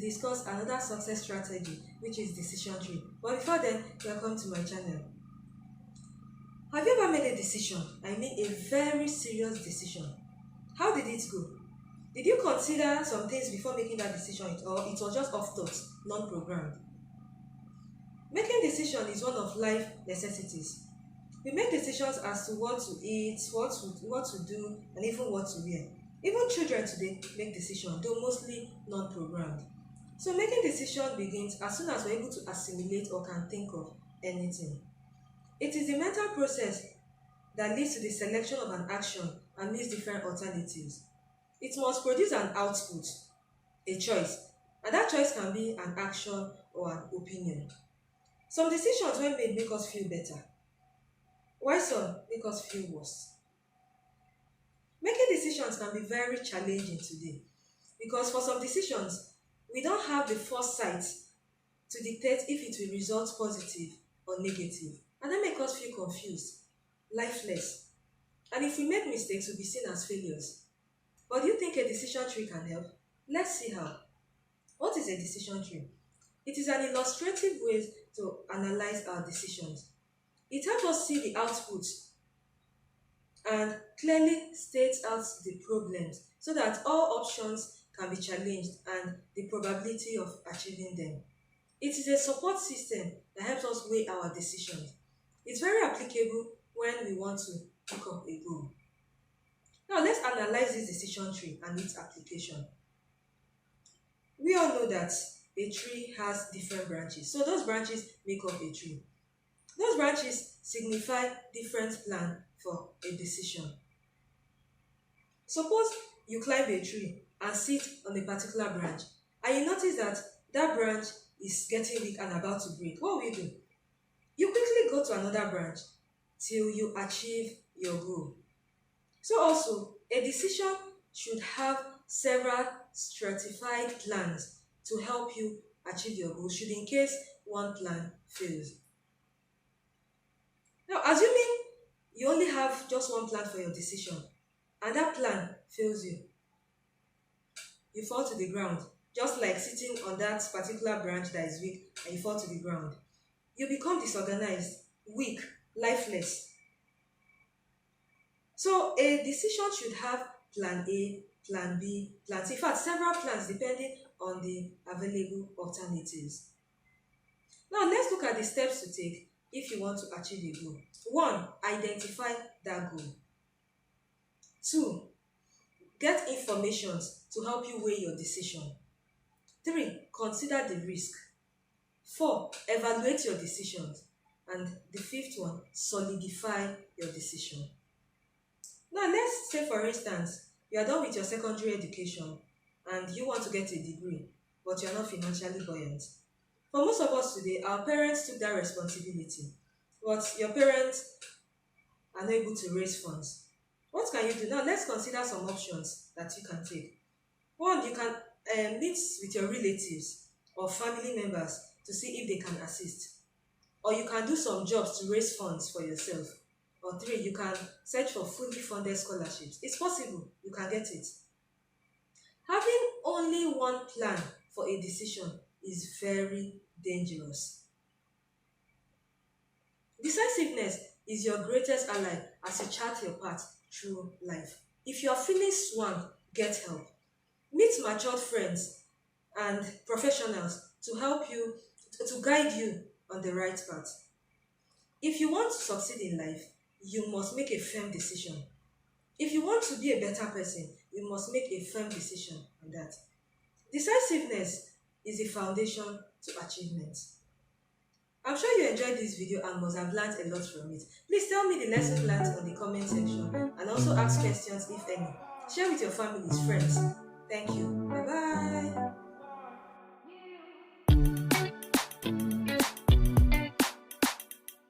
discuss another success strategy, which is decision tree. But before then, welcome to my channel. Have you ever made a decision? I mean a very serious decision. How did it go? Did you consider some things before making that decision, or it was just off thought, non-programmed? Making decision is one of life necessities. We make decisions as to what to eat, what to do, and even what to wear. Even children today make decisions, though mostly non-programmed. So making decision begins as soon as we're able to assimilate or can think of anything. It is the mental process that leads to the selection of an action and these different alternatives. It must produce an output, a choice, and that choice can be an action or an opinion. Some decisions when made make us feel better, while some make us feel worse. Making decisions can be very challenging today because for some decisions, we don't have the foresight to dictate if it will result positive or negative, and that makes us feel confused, lifeless, and if we make mistakes, we'll be seen as failures. But do you think a decision tree can help? Let's see how. What is a decision tree? It is an illustrative way to analyze our decisions. It helps us see the output and clearly states out the problems so that all options can be challenged and the probability of achieving them. It is a support system that helps us weigh our decisions. It's very applicable when we want to pick up a goal. Now let's analyze this decision tree and its application. We all know that a tree has different branches. So those branches make up a tree. Those branches signify different plans for a decision. Suppose you climb a tree and sit on a particular branch and you notice that that branch is getting weak and about to break. What will you do? You quickly go to another branch till you achieve your goal. So also, a decision should have several stratified plans to help you achieve your goal, should in case one plan fails. Now, assuming you only have just one plan for your decision and that plan fails you, you fall to the ground, just like sitting on that particular branch that is weak and you fall to the ground. You become disorganized, weak, lifeless. So a decision should have plan A, plan B, plan C. In fact, several plans depending on the available alternatives. Now let's look at the steps to take if you want to achieve a goal. 1. Identify that goal. 2. Get information to help you weigh your decision. 3. Consider the risk. 4. Evaluate your decisions. And the 5th one, solidify your decision. Now let's say, for instance, you are done with your secondary education and you want to get a degree, but you are not financially buoyant. For most of us today, our parents took that responsibility, but your parents are not able to raise funds. What can you do? Now let's consider some options that you can take. 1, you can meet with your relatives or family members to see if they can assist. Or you can do some jobs to raise funds for yourself. Or 3, you can search for fully funded scholarships. It's possible, you can get it. Having only one plan for a decision is very dangerous. Decisiveness is your greatest ally as you chart your path through life. If you are feeling swamped, get help. Meet matured friends and professionals to help you, to guide you on the right path. If you want to succeed in life, you must make a firm decision. If you want to be a better person, you must make a firm decision on that. Decisiveness is the foundation to achievement. I'm sure you enjoyed this video and must have learned a lot from it. Please tell me the lesson learned on the comment section and also ask questions if any. Share with your families, friends. Thank you. Bye-bye.